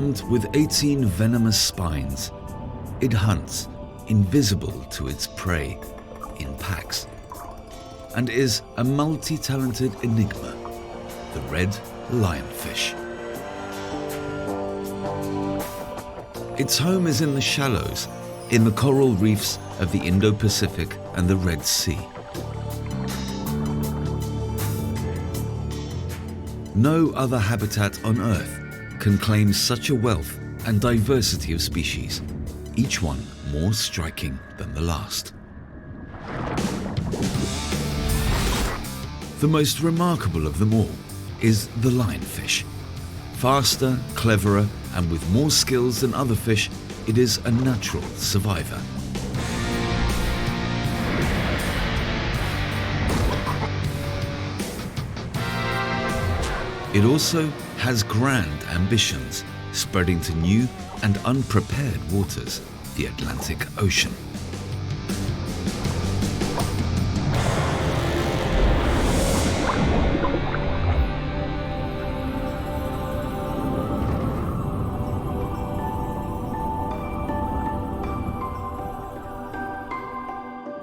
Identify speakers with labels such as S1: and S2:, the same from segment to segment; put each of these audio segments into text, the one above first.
S1: armed with 18 venomous spines. It hunts, invisible to its prey, in packs, and is a multi-talented enigma, the red lionfish. Its home is in the shallows, in the coral reefs of the Indo-Pacific and the Red Sea. No other habitat on Earth can claim such a wealth and diversity of species, each one more striking than the last. The most remarkable of them all is the lionfish. Faster, cleverer, and with more skills than other fish, it is a natural survivor. It also has grand ambitions, spreading to new and unprepared waters, the Atlantic Ocean.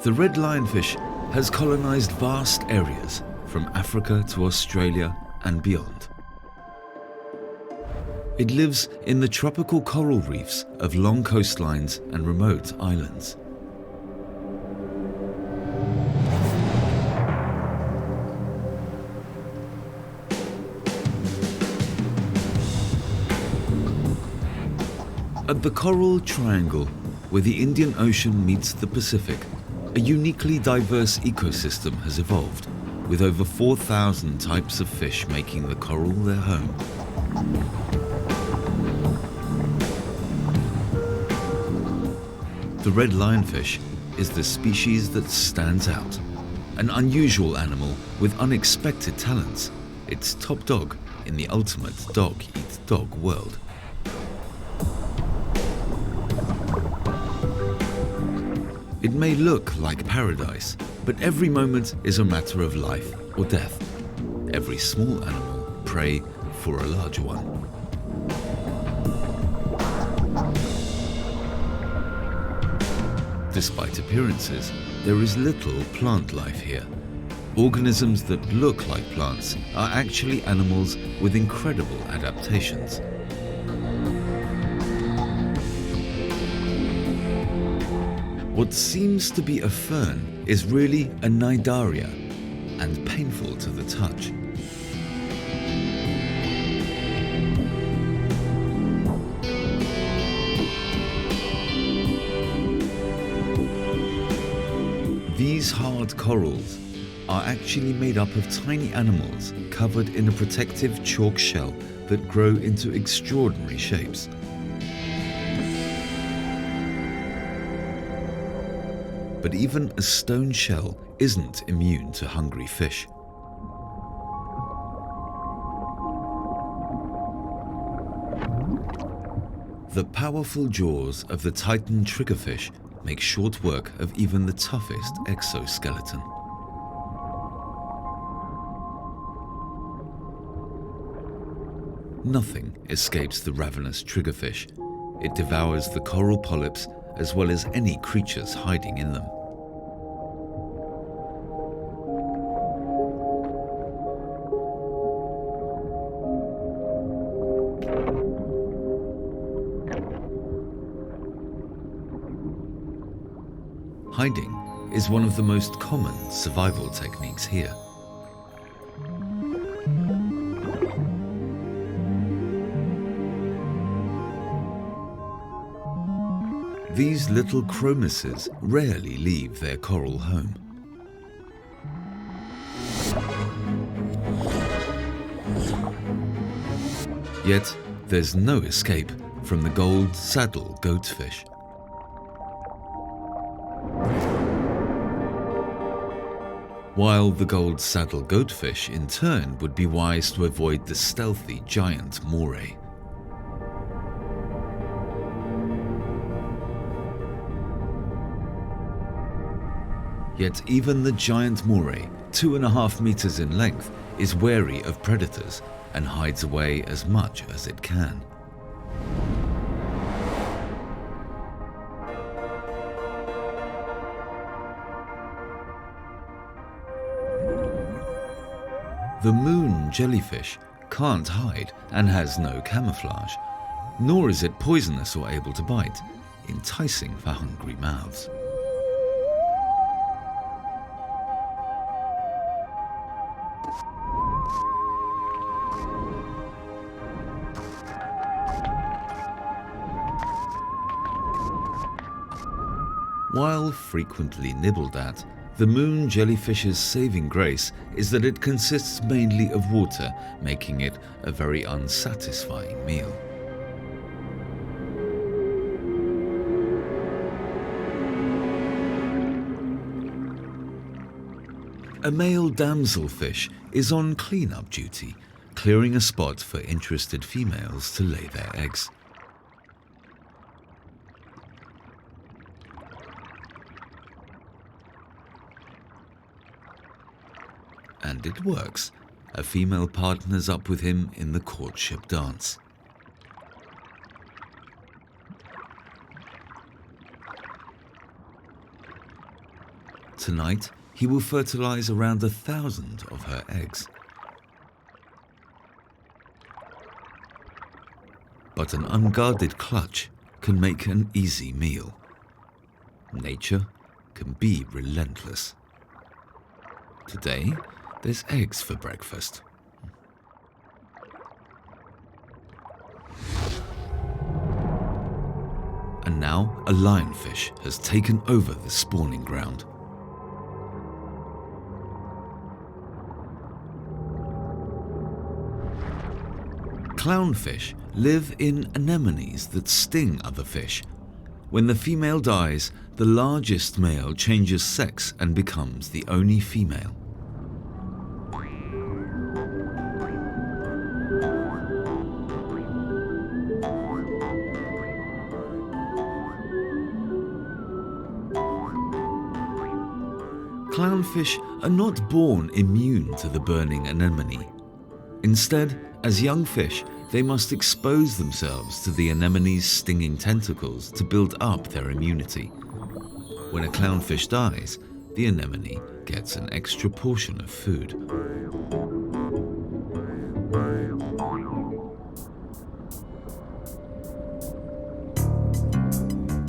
S1: The red lionfish has colonized vast areas from Africa to Australia and beyond. It lives in the tropical coral reefs of long coastlines and remote islands. At the Coral Triangle, where the Indian Ocean meets the Pacific, a uniquely diverse ecosystem has evolved, with over 4,000 types of fish making the coral their home. The red lionfish is the species that stands out, an unusual animal with unexpected talents. It's top dog in the ultimate dog-eat-dog world. It may look like paradise, but every moment is a matter of life or death. Every small animal prey for a larger one. Despite appearances, there is little plant life here. Organisms that look like plants are actually animals with incredible adaptations. What seems to be a fern is really a cnidaria and painful to the touch. These hard corals are actually made up of tiny animals covered in a protective chalk shell that grow into extraordinary shapes. But even a stone shell isn't immune to hungry fish. The powerful jaws of the Titan triggerfish make short work of even the toughest exoskeleton. Nothing escapes the ravenous triggerfish. It devours the coral polyps as well as any creatures hiding in them. Hiding is one of the most common survival techniques here. These little chromices rarely leave their coral home. Yet, there's no escape from the gold saddle goatfish. While the gold saddle goatfish in turn would be wise to avoid the stealthy giant moray. Yet even the giant moray, 2.5 meters in length, is wary of predators and hides away as much as it can. The moon jellyfish can't hide and has no camouflage, nor is it poisonous or able to bite, enticing for hungry mouths. While frequently nibbled at, the moon jellyfish's saving grace is that it consists mainly of water, making it a very unsatisfying meal. A male damselfish is on cleanup duty, clearing a spot for interested females to lay their eggs. And it works. A female partners up with him in the courtship dance. Tonight, he will fertilize around 1,000 of her eggs. But an unguarded clutch can make an easy meal. Nature can be relentless. Today, there's eggs for breakfast. And now a lionfish has taken over the spawning ground. Clownfish live in anemones that sting other fish. When the female dies, the largest male changes sex and becomes the only female. Clownfish are not born immune to the burning anemone. Instead, as young fish, they must expose themselves to the anemone's stinging tentacles to build up their immunity. When a clownfish dies, the anemone gets an extra portion of food.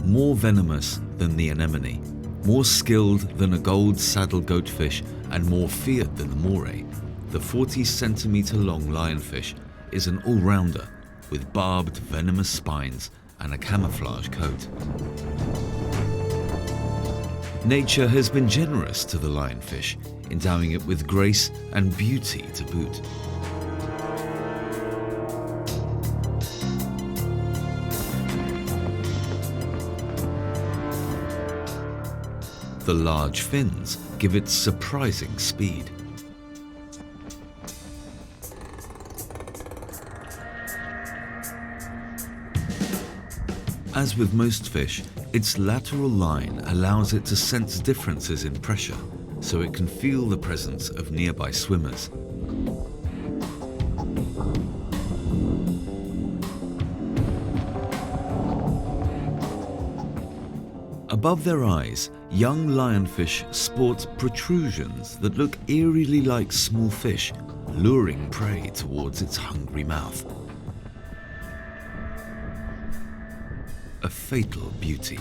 S1: More venomous than the anemone, more skilled than a gold saddle goatfish, and more feared than the moray, the 40-centimeter-long lionfish is an all-rounder with barbed, venomous spines and a camouflage coat. Nature has been generous to the lionfish, endowing it with grace and beauty to boot. The large fins give it surprising speed. As with most fish, its lateral line allows it to sense differences in pressure, so it can feel the presence of nearby swimmers. Above their eyes, young lionfish sport protrusions that look eerily like small fish, luring prey towards its hungry mouth. A fatal beauty.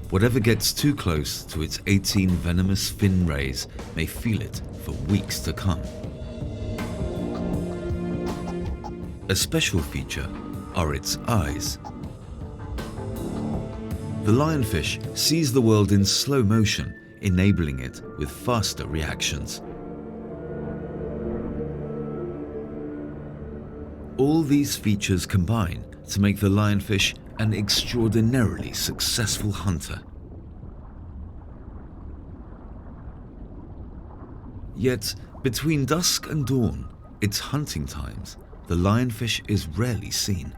S1: Whatever gets too close to its 18 venomous fin rays may feel it for weeks to come. A special feature are its eyes. The lionfish sees the world in slow motion, enabling it with faster reactions. All these features combine to make the lionfish an extraordinarily successful hunter. Yet, between dusk and dawn, its hunting times, the lionfish is rarely seen.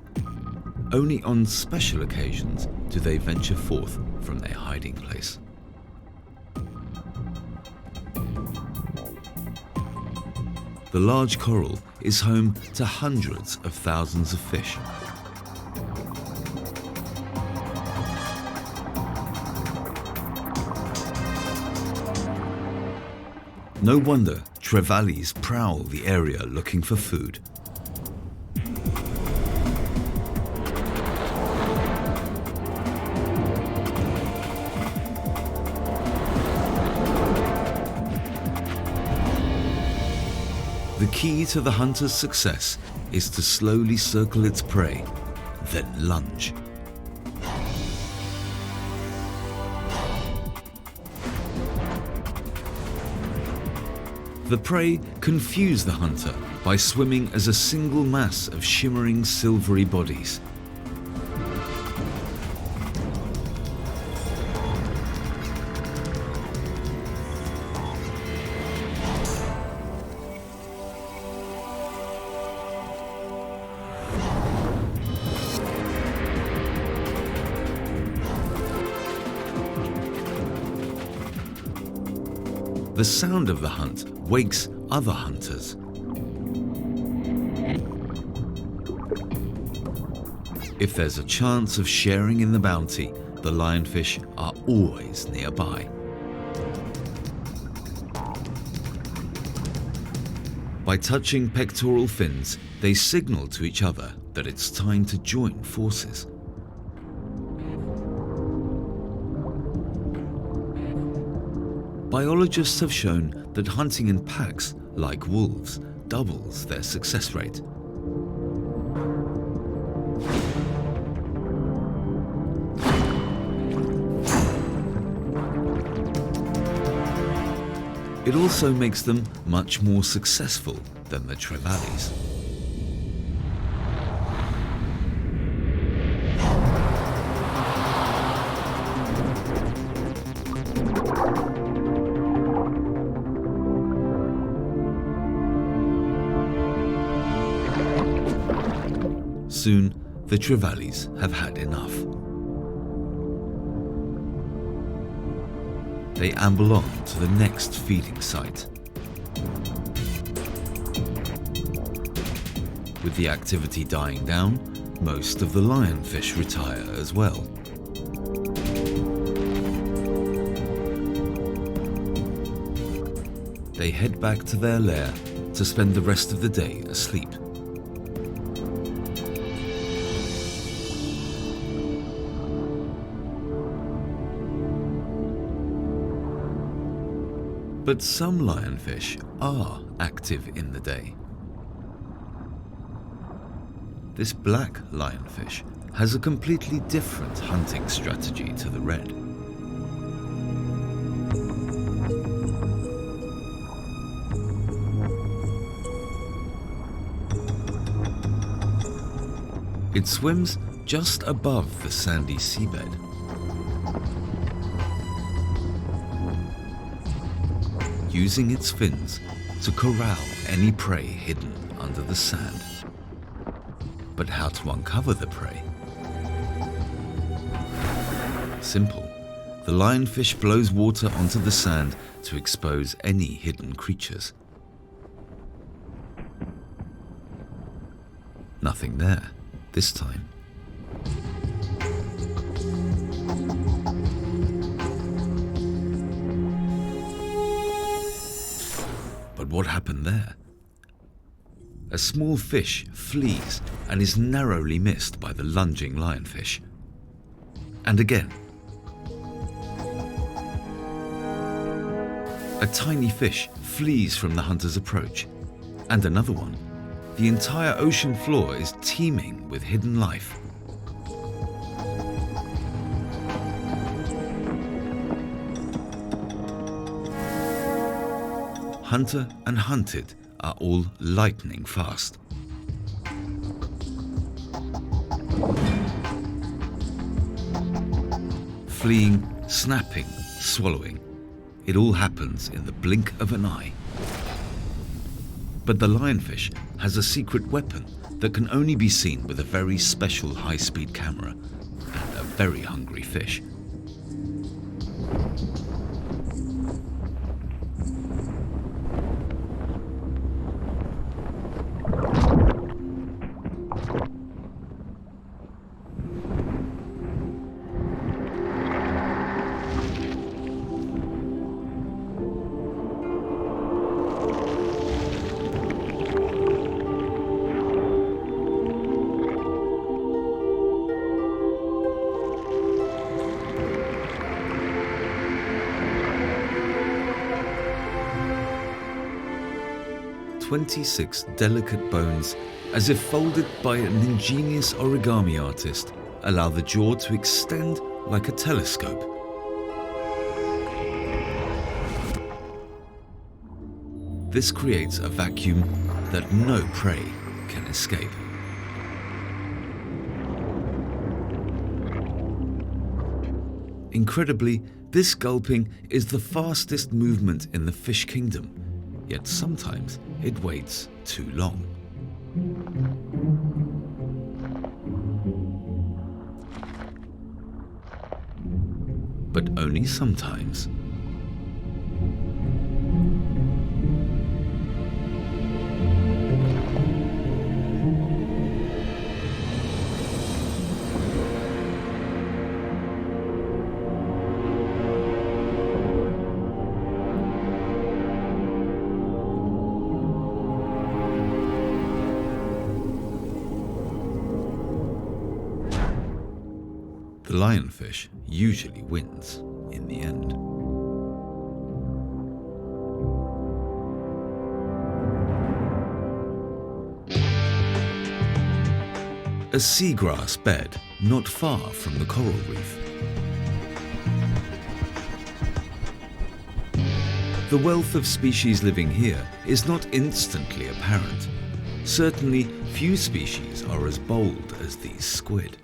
S1: Only on special occasions do they venture forth from their hiding place. The large coral is home to hundreds of thousands of fish. No wonder trevallies prowl the area looking for food. The key to the hunter's success is to slowly circle its prey, then lunge. The prey confuse the hunter by swimming as a single mass of shimmering silvery bodies. The sound of the hunt wakes other hunters. If there's a chance of sharing in the bounty, the lionfish are always nearby. By touching pectoral fins, they signal to each other that it's time to join forces. Biologists have shown that hunting in packs, like wolves, doubles their success rate. It also makes them much more successful than the trevallies. Soon, the trevallies have had enough. They amble on to the next feeding site. With the activity dying down, most of the lionfish retire as well. They head back to their lair to spend the rest of the day asleep. But some lionfish are active in the day. This black lionfish has a completely different hunting strategy to the red. It swims just above the sandy seabed. Using its fins to corral any prey hidden under the sand. But how to uncover the prey? Simple. The lionfish blows water onto the sand to expose any hidden creatures. Nothing there this time. But what happened there? A small fish flees and is narrowly missed by the lunging lionfish. And again. A tiny fish flees from the hunter's approach. And another one. The entire ocean floor is teeming with hidden life. Hunter and hunted are all lightning fast. Fleeing, snapping, swallowing. It all happens in the blink of an eye. But the lionfish has a secret weapon that can only be seen with a very special high-speed camera and a very hungry fish. 26 delicate bones, as if folded by an ingenious origami artist, allow the jaw to extend like a telescope. This creates a vacuum that no prey can escape. Incredibly, this gulping is the fastest movement in the fish kingdom, yet sometimes it waits too long. But only sometimes. The lionfish usually wins in the end. A seagrass bed not far from the coral reef. The wealth of species living here is not instantly apparent. Certainly, few species are as bold as these squid.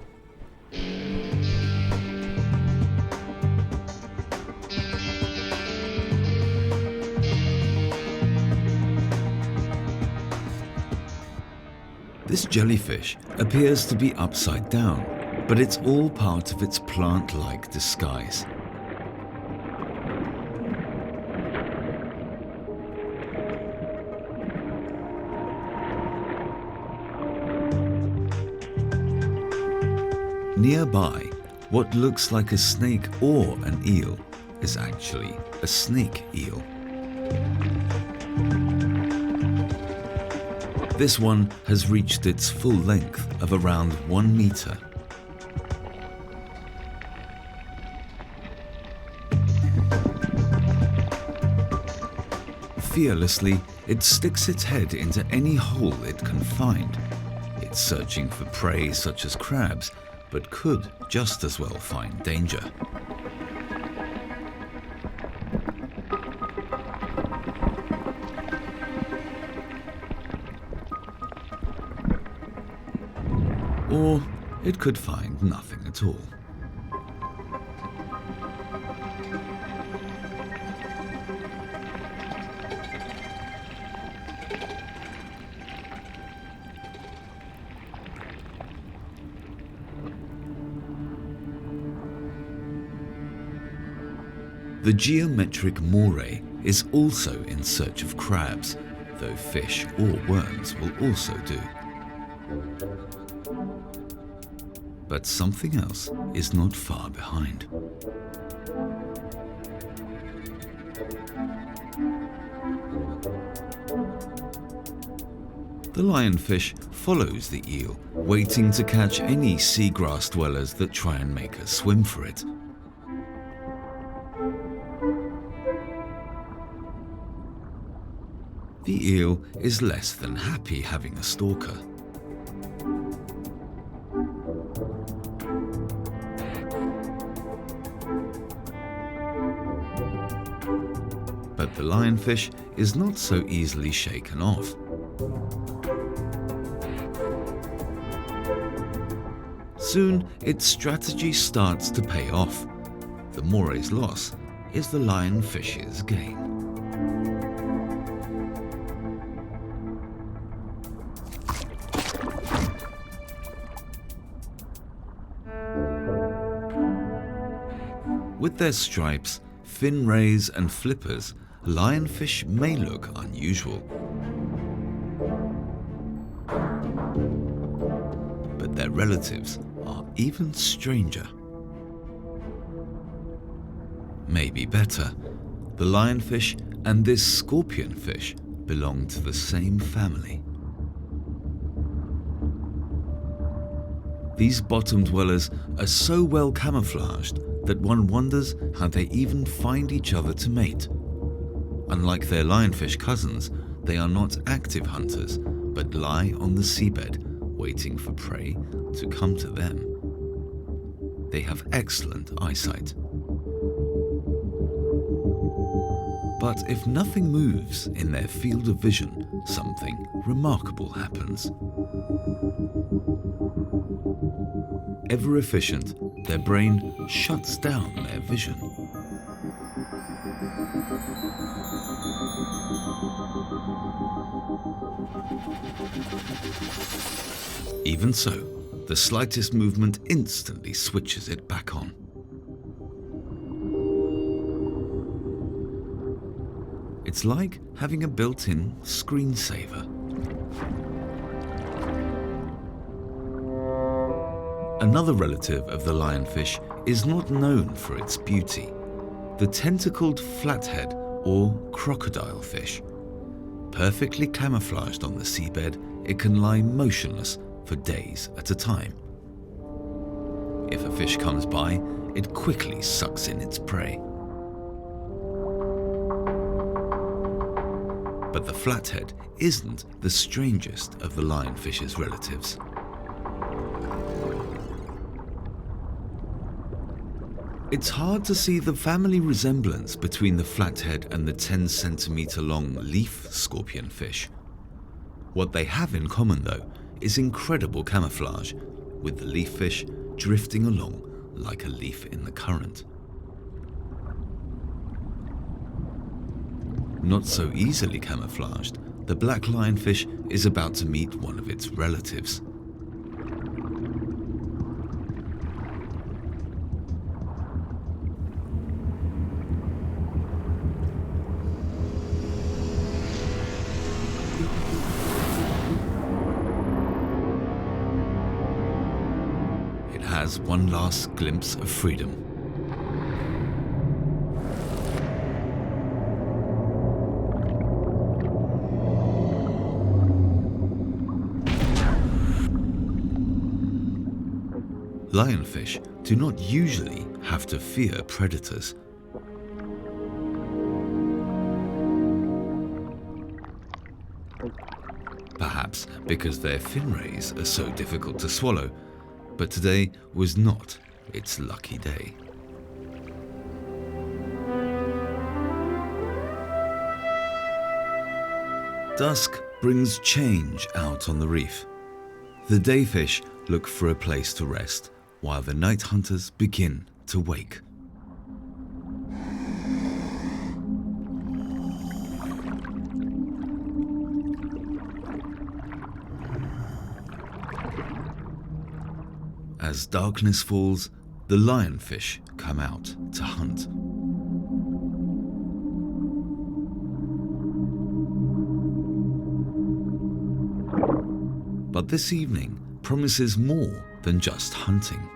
S1: This jellyfish appears to be upside down, but it's all part of its plant-like disguise. Nearby, what looks like a snake or an eel is actually a snake eel. This one has reached its full length of around 1 meter. Fearlessly, it sticks its head into any hole it can find. It's searching for prey such as crabs, but could just as well find danger. Or it could find nothing at all. The geometric moray is also in search of crabs, though fish or worms will also do. But something else is not far behind. The lionfish follows the eel, waiting to catch any seagrass dwellers that try and make a swim for it. The eel is less than happy having a stalker. But the lionfish is not so easily shaken off. Soon, its strategy starts to pay off. The moray's loss is the lionfish's gain. With their stripes, fin rays and flippers, lionfish may look unusual. But their relatives are even stranger. Maybe better, the lionfish and this scorpionfish belong to the same family. These bottom dwellers are so well camouflaged that one wonders how they even find each other to mate. Unlike their lionfish cousins, they are not active hunters, but lie on the seabed, waiting for prey to come to them. They have excellent eyesight. But if nothing moves in their field of vision, something remarkable happens. Ever efficient, their brain shuts down their vision. Even so, the slightest movement instantly switches it back on. It's like having a built-in screensaver. Another relative of the lionfish is not known for its beauty, the tentacled flathead or crocodile fish. Perfectly camouflaged on the seabed, it can lie motionless for days at a time. If a fish comes by, it quickly sucks in its prey. But the flathead isn't the strangest of the lionfish's relatives. It's hard to see the family resemblance between the flathead and the 10-centimeter long leaf scorpionfish. What they have in common, though, is incredible camouflage, with the leaffish drifting along like a leaf in the current. Not so easily camouflaged, the black lionfish is about to meet one of its relatives. It has one last glimpse of freedom. Lionfish do not usually have to fear predators. Perhaps because their fin rays are so difficult to swallow, but today was not its lucky day. Dusk brings change out on the reef. The dayfish look for a place to rest, while the night hunters begin to wake. As darkness falls, the lionfish come out to hunt. But this evening promises more than just hunting.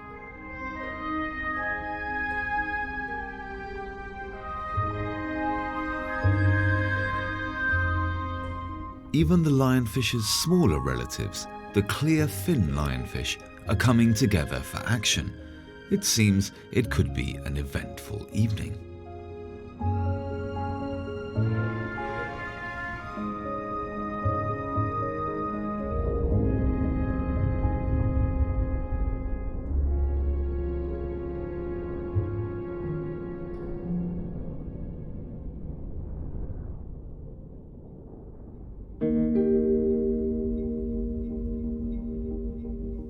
S1: Even the lionfish's smaller relatives, the clear fin lionfish, are coming together for action. It seems it could be an eventful evening.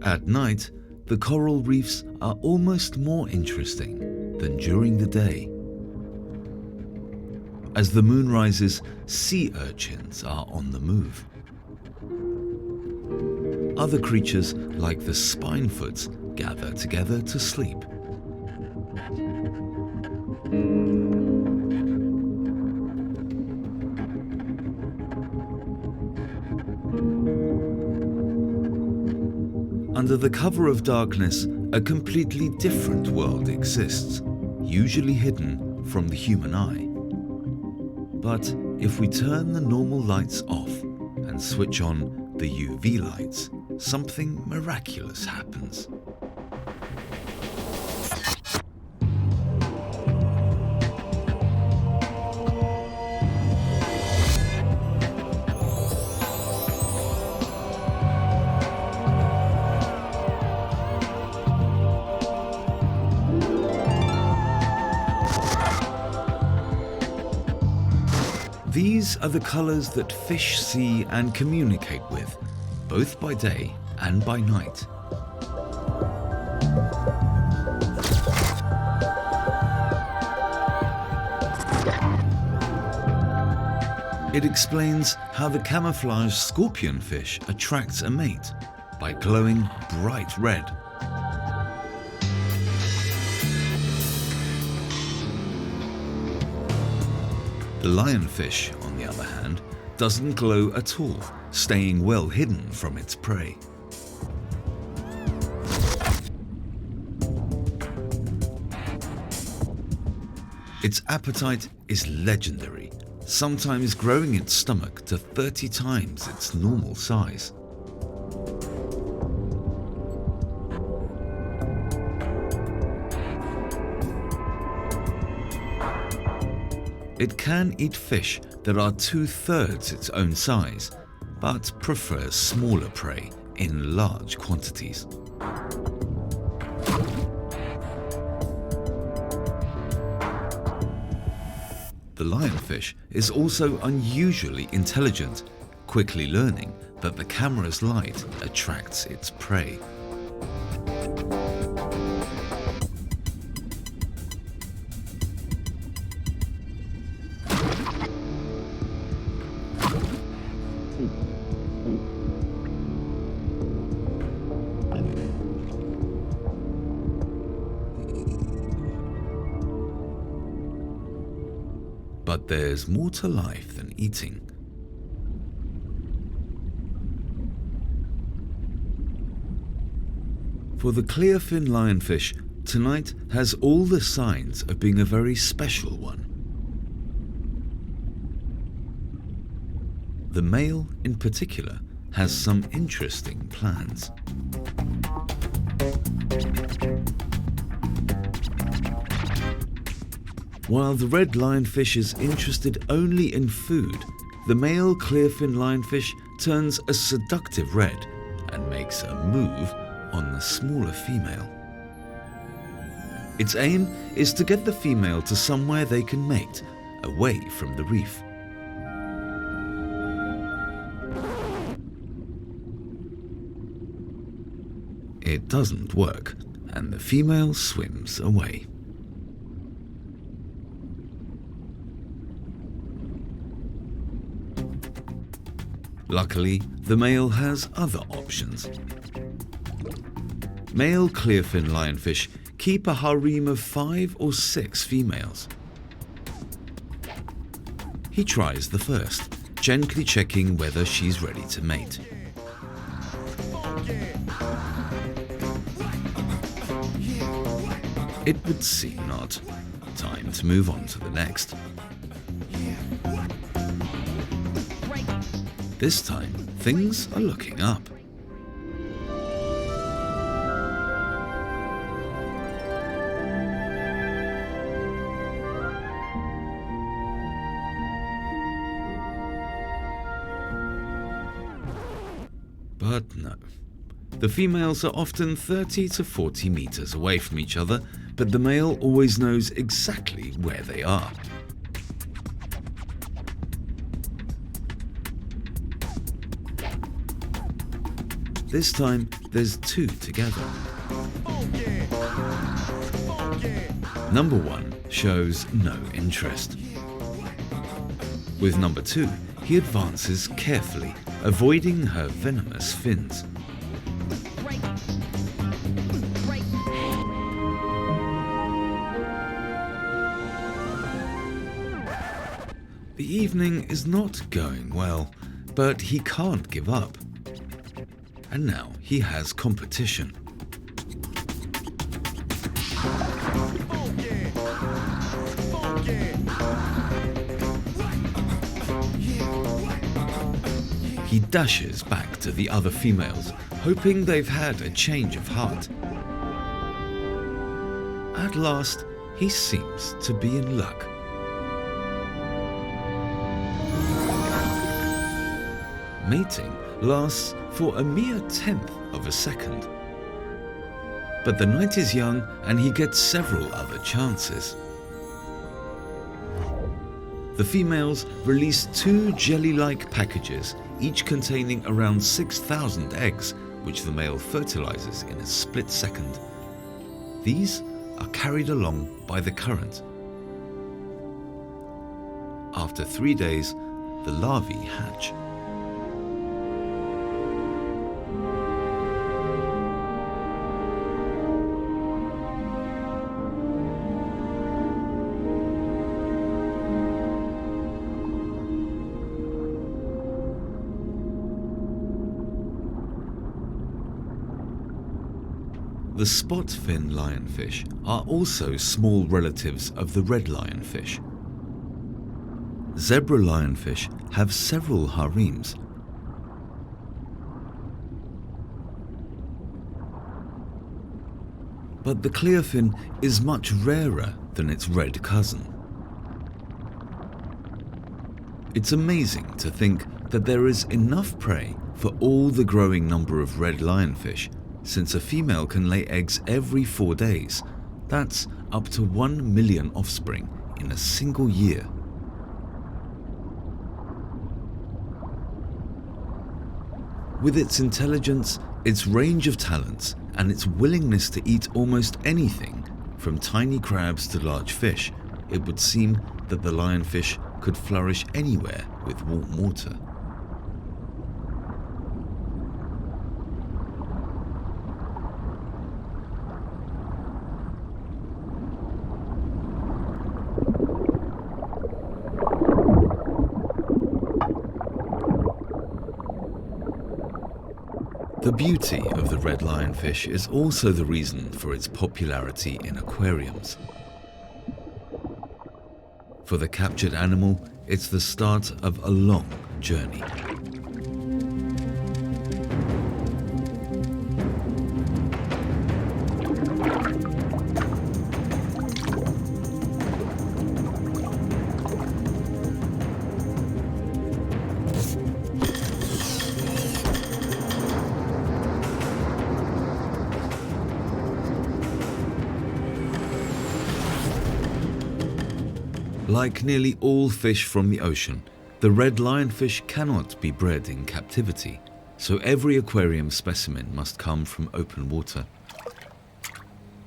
S1: At night, the coral reefs are almost more interesting than during the day. As the moon rises, sea urchins are on the move. Other creatures, like the spinefoots, gather together to sleep. Under the cover of darkness, a completely different world exists, usually hidden from the human eye. But if we turn the normal lights off and switch on the UV lights, something miraculous happens. These are the colors that fish see and communicate with, both by day and by night. It explains how the camouflage scorpionfish attracts a mate by glowing bright red. The lionfish, on the other hand, doesn't glow at all, staying well hidden from its prey. Its appetite is legendary, sometimes growing its stomach to 30 times its normal size. It can eat fish that are 2/3 its own size, but prefers smaller prey in large quantities. The lionfish is also unusually intelligent, quickly learning that the camera's light attracts its prey. But there's more to life than eating. For the clearfin lionfish, tonight has all the signs of being a very special one. The male, in particular, has some interesting plans. While the red lionfish is interested only in food, the male clearfin lionfish turns a seductive red and makes a move on the smaller female. Its aim is to get the female to somewhere they can mate, away from the reef. It doesn't work, and the female swims away. Luckily, the male has other options. Male clearfin lionfish keep a harem of 5 or 6 females. He tries the first, gently checking whether she's ready to mate. It would seem not. Time to move on to the next. This time, things are looking up. But no. The females are often 30 to 40 meters away from each other, but the male always knows exactly where they are. This time, there's 2 together. Number 1 shows no interest. With number 2, he advances carefully, avoiding her venomous fins. The evening is not going well, but he can't give up. And now he has competition. He dashes back to the other females, hoping they've had a change of heart. At last, he seems to be in luck. Mating lasts for a mere 1/10 of a second. But the night is young and he gets several other chances. The females release 2 jelly-like packages, each containing around 6,000 eggs, which the male fertilizes in a split second. These are carried along by the current. After 3 days, the larvae hatch. The spot-fin lionfish are also small relatives of the red lionfish. Zebra lionfish have several harems. But the clearfin is much rarer than its red cousin. It's amazing to think that there is enough prey for all the growing number of red lionfish, since a female can lay eggs every 4 days. That's up to 1 million offspring in a single year. With its intelligence, its range of talents, and its willingness to eat almost anything, from tiny crabs to large fish, it would seem that the lionfish could flourish anywhere with warm water. The beauty of the red lionfish is also the reason for its popularity in aquariums. For the captured animal, it's the start of a long journey. Like nearly all fish from the ocean, the red lionfish cannot be bred in captivity, so every aquarium specimen must come from open water.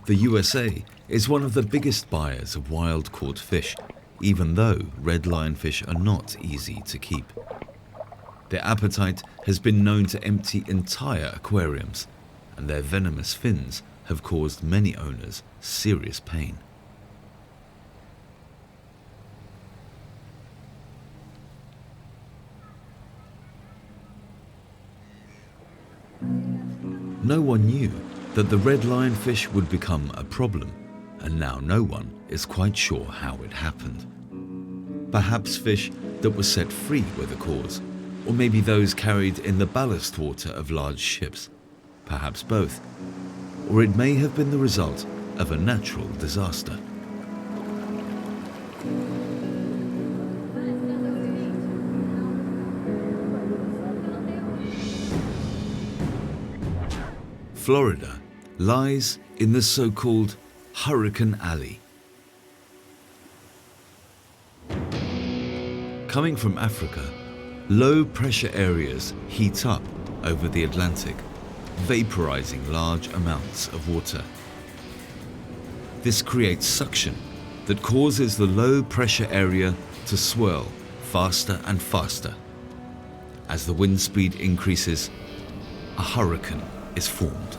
S1: The USA is one of the biggest buyers of wild-caught fish, even though red lionfish are not easy to keep. Their appetite has been known to empty entire aquariums, and their venomous fins have caused many owners serious pain. No one knew that the red lionfish would become a problem, and now no one is quite sure how it happened. Perhaps fish that were set free were the cause, or maybe those carried in the ballast water of large ships. Perhaps both, or it may have been the result of a natural disaster. Florida lies in the so-called Hurricane Alley. Coming from Africa, low-pressure areas heat up over the Atlantic, vaporizing large amounts of water. This creates suction that causes the low-pressure area to swirl faster and faster. As the wind speed increases, a hurricane is formed.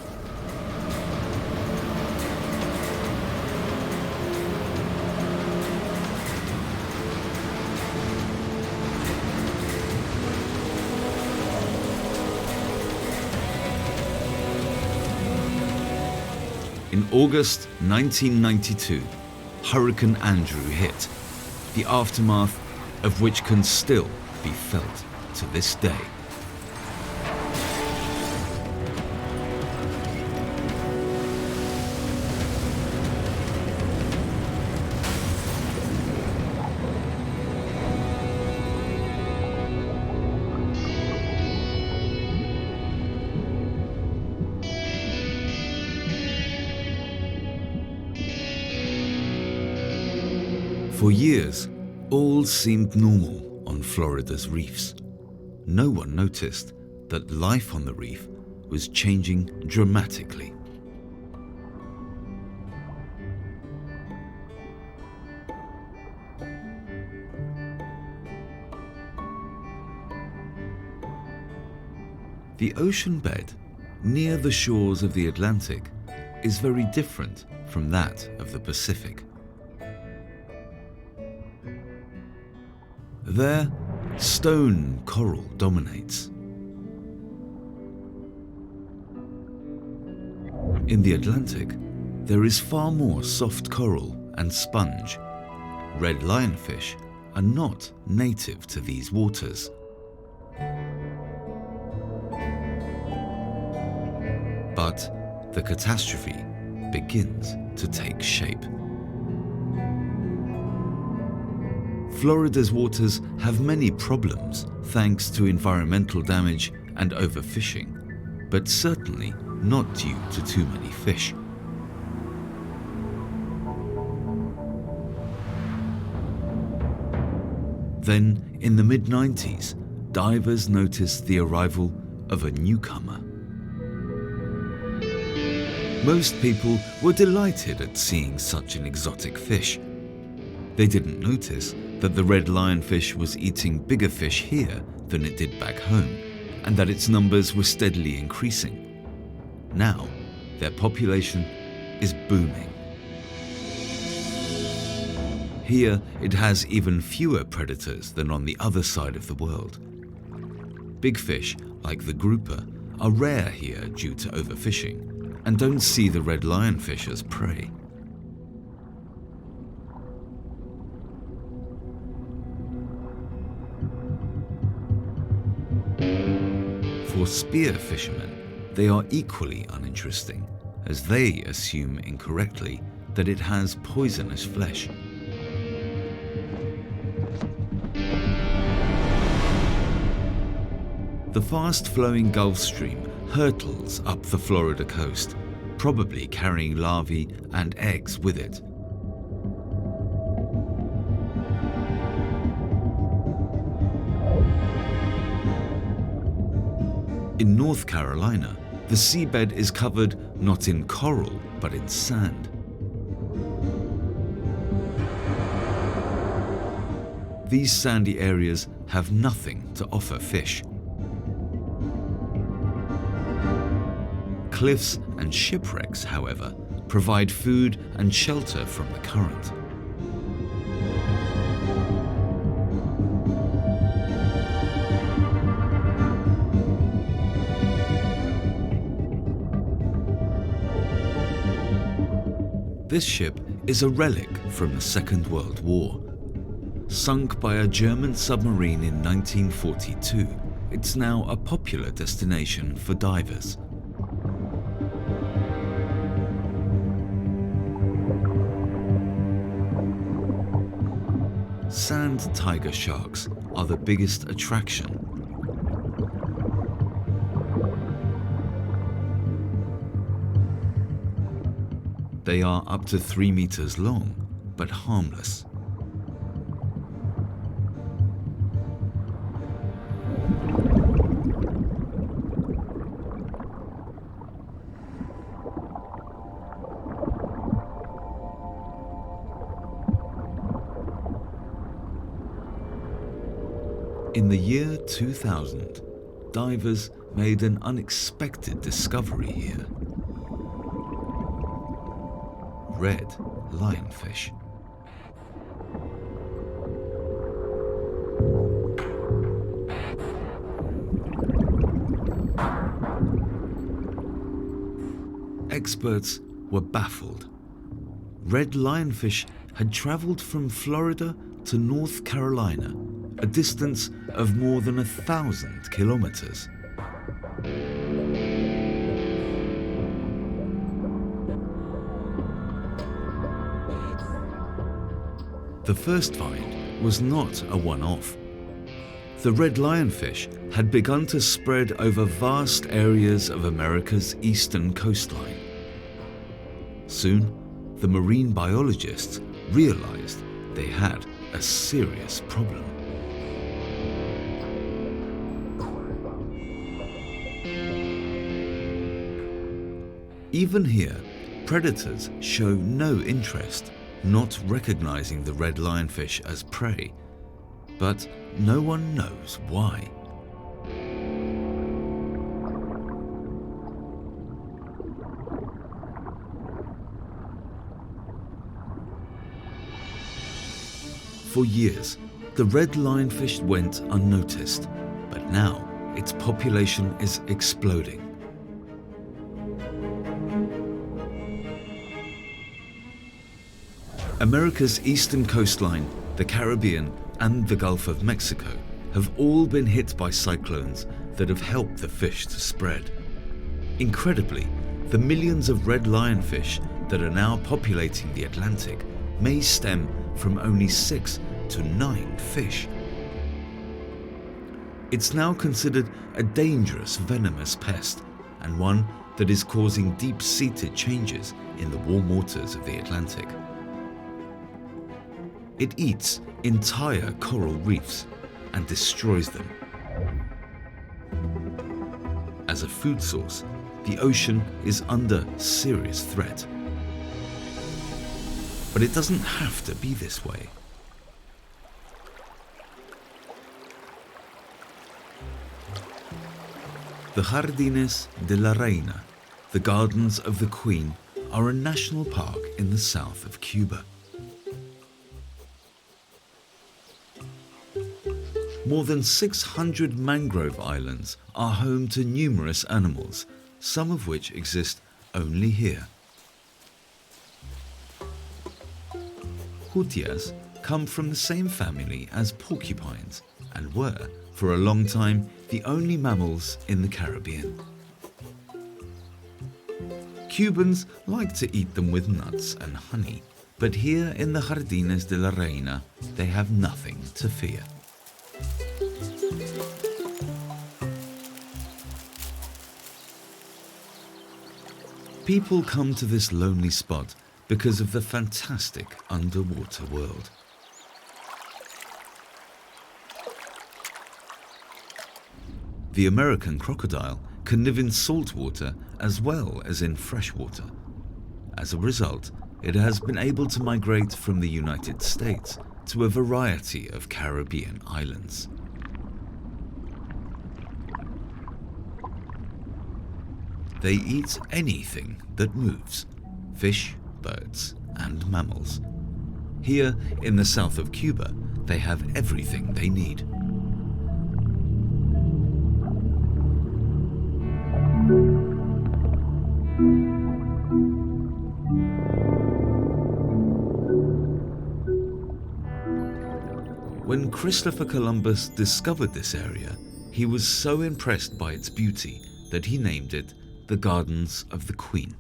S1: In August 1992, Hurricane Andrew hit, the aftermath of which can still be felt to this day. For years, All seemed normal on Florida's reefs. No one noticed that life on the reef was changing dramatically. The ocean bed near the shores of the Atlantic is very different from that of the Pacific. There, stone coral dominates. In the Atlantic, there is far more soft coral and sponge. Red lionfish are not native to these waters. But the catastrophe begins to take shape. Florida's waters have many problems thanks to environmental damage and overfishing, but certainly not due to too many fish. Then, in the mid-90s, divers noticed the arrival of a newcomer. Most people were delighted at seeing such an exotic fish. They didn't notice that the red lionfish was eating bigger fish here than it did back home, and that its numbers were steadily increasing. Now, their population is booming. Here, it has even fewer predators than on the other side of the world. Big fish, like the grouper, are rare here due to overfishing, and don't see the red lionfish as prey. For spear fishermen, they are equally uninteresting, as they assume incorrectly that it has poisonous flesh. The fast-flowing Gulf Stream hurtles up the Florida coast, probably carrying larvae and eggs with it. In North Carolina, the seabed is covered not in coral, but in sand. These sandy areas have nothing to offer fish. Cliffs and shipwrecks, however, provide food and shelter from the current. This ship is a relic from the Second World War. Sunk by a German submarine in 1942, it's now a popular destination for divers. Sand tiger sharks are the biggest attraction. They are up to 3 meters long, but harmless. In the year 2000, divers made an unexpected discovery here. Red lionfish. Experts were baffled. Red lionfish had traveled from Florida to North Carolina, a distance of more than 1,000 kilometers. The first find was not a one-off. The red lionfish had begun to spread over vast areas of America's eastern coastline. Soon, the marine biologists realized they had a serious problem. Even here, predators show no interest, not recognizing the red lionfish as prey, but no one knows why. For years, the red lionfish went unnoticed, but now its population is exploding. America's eastern coastline, the Caribbean, and the Gulf of Mexico have all been hit by cyclones that have helped the fish to spread. Incredibly, the millions of red lionfish that are now populating the Atlantic may stem from only 6 to 9 fish. It's now considered a dangerous venomous pest, and one that is causing deep-seated changes in the warm waters of the Atlantic. It eats entire coral reefs and destroys them. As a food source, the ocean is under serious threat. But it doesn't have to be this way. The Jardines de la Reina, the Gardens of the Queen, are a national park in the south of Cuba. More than 600 mangrove islands are home to numerous animals, some of which exist only here. Jutias come from the same family as porcupines and were, for a long time, the only mammals in the Caribbean. Cubans like to eat them with nuts and honey, but here in the Jardines de la Reina, they have nothing to fear. People come to this lonely spot because of the fantastic underwater world. The American crocodile can live in saltwater as well as in freshwater. As a result, it has been able to migrate from the United States to a variety of Caribbean islands. They eat anything that moves: fish, birds, and mammals. Here in the south of Cuba, they have everything they need. When Christopher Columbus discovered this area, he was so impressed by its beauty that he named it the Gardens of the Queen.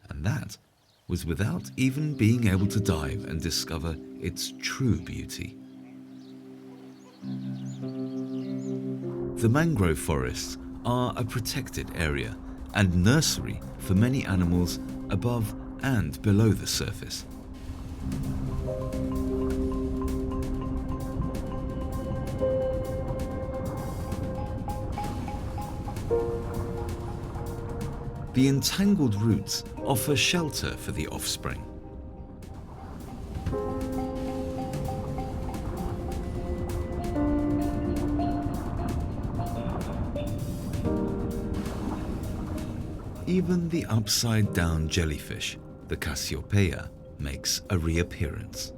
S1: And that was without even being able to dive and discover its true beauty. The mangrove forests are a protected area and nursery for many animals above and below the surface. The entangled roots offer shelter for the offspring. Even the upside-down jellyfish, the Cassiopeia, makes a reappearance.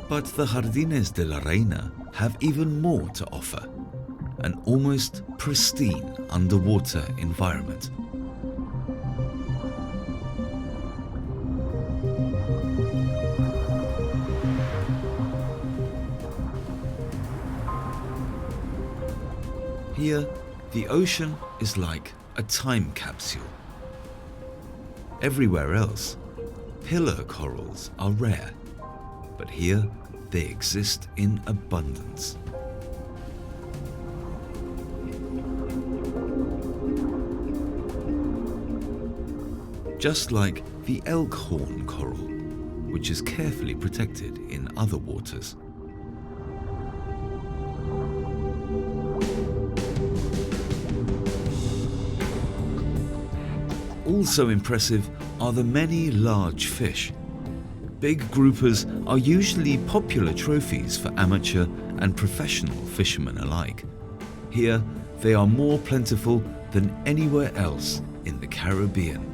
S1: But the Jardines de la Reina have even more to offer: an almost pristine underwater environment. Here, the ocean is like a time capsule. Everywhere else, pillar corals are rare, but here they exist in abundance. just like the elk-horn coral, which is carefully protected in other waters. Also impressive are the many large fish. Big groupers are usually popular trophies for amateur and professional fishermen alike. Here, they are more plentiful than anywhere else in the Caribbean.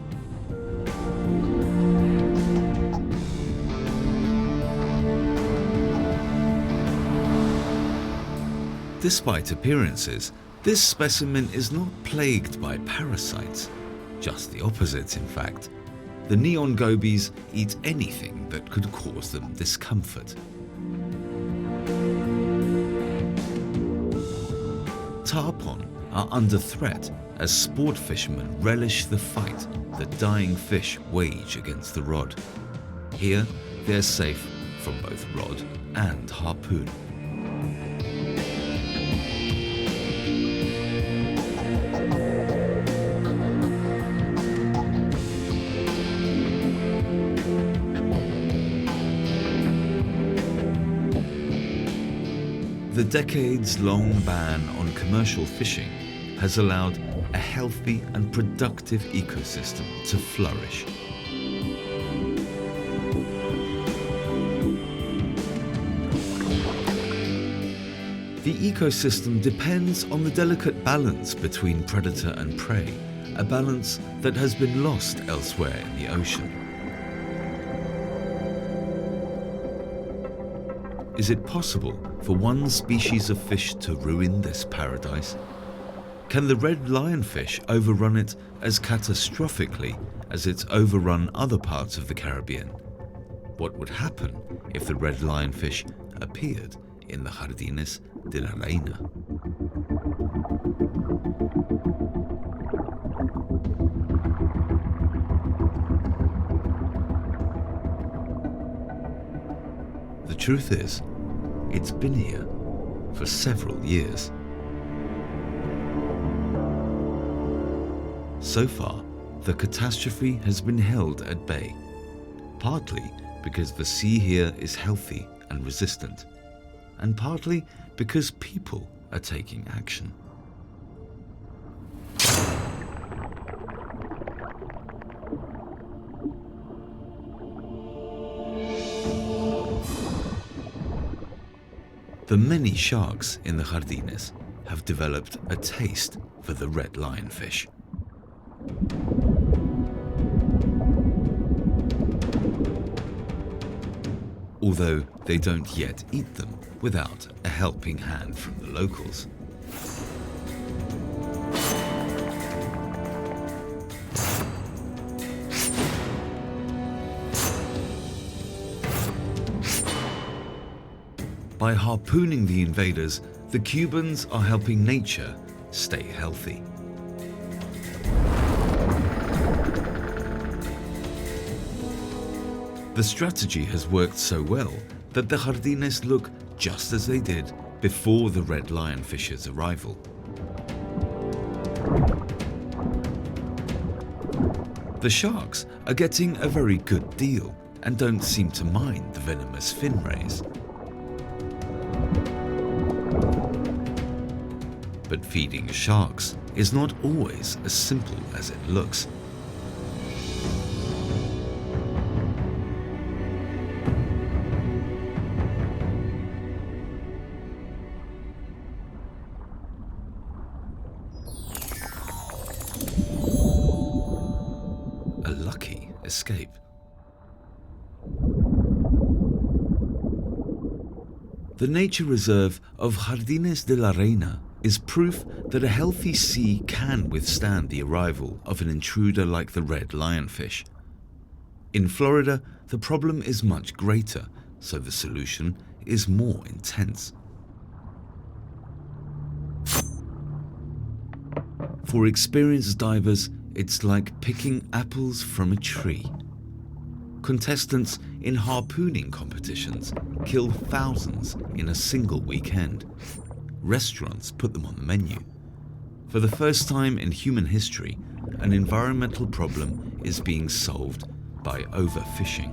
S1: Despite appearances, this specimen is not plagued by parasites. Just the opposite, in fact. The neon gobies eat anything that could cause them discomfort. Tarpon are under threat as sport fishermen relish the fight that dying fish wage against the rod. Here, they're safe from both rod and harpoon. The decades-long ban on commercial fishing has allowed a healthy and productive ecosystem to flourish. The ecosystem depends on the delicate balance between predator and prey, a balance that has been lost elsewhere in the ocean. Is it possible for one species of fish to ruin this paradise? Can the red lionfish overrun it as catastrophically as it's overrun other parts of the Caribbean? What would happen if the red lionfish appeared in the Jardines de la Reina? The truth is, it's been here for several years. So far, the catastrophe has been held at bay, partly because the sea here is healthy and resistant, and partly because people are taking action. The many sharks in the Jardines have developed a taste for the red lionfish. Although they don't yet eat them without a helping hand from the locals. By harpooning the invaders, the Cubans are helping nature stay healthy. The strategy has worked so well that the Jardines look just as they did before the red lionfish's arrival. The sharks are getting a very good deal and don't seem to mind the venomous fin rays. But feeding sharks is not always as simple as it looks. A lucky escape. The nature reserve of Jardines de la Reina is proof that a healthy sea can withstand the arrival of an intruder like the red lionfish. In Florida, the problem is much greater, so the solution is more intense. For experienced divers, it's like picking apples from a tree. Contestants in harpooning competitions kill thousands in a single weekend. Restaurants put them on the menu. For the first time in human history, an environmental problem is being solved by overfishing.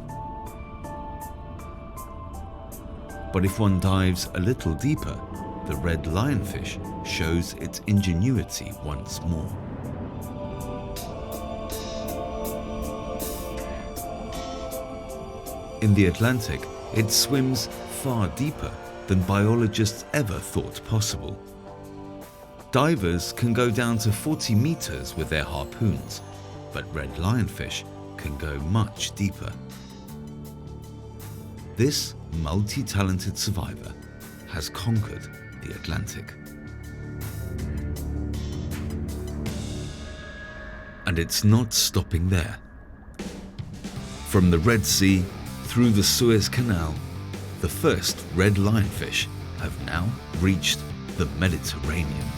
S1: But if one dives a little deeper, the red lionfish shows its ingenuity once more. In the Atlantic, it swims far deeper than biologists ever thought possible. Divers can go down to 40 meters with their harpoons, but red lionfish can go much deeper. This multi-talented survivor has conquered the Atlantic. And it's not stopping there. From the Red Sea through the Suez Canal, the first red lionfish have now reached the Mediterranean.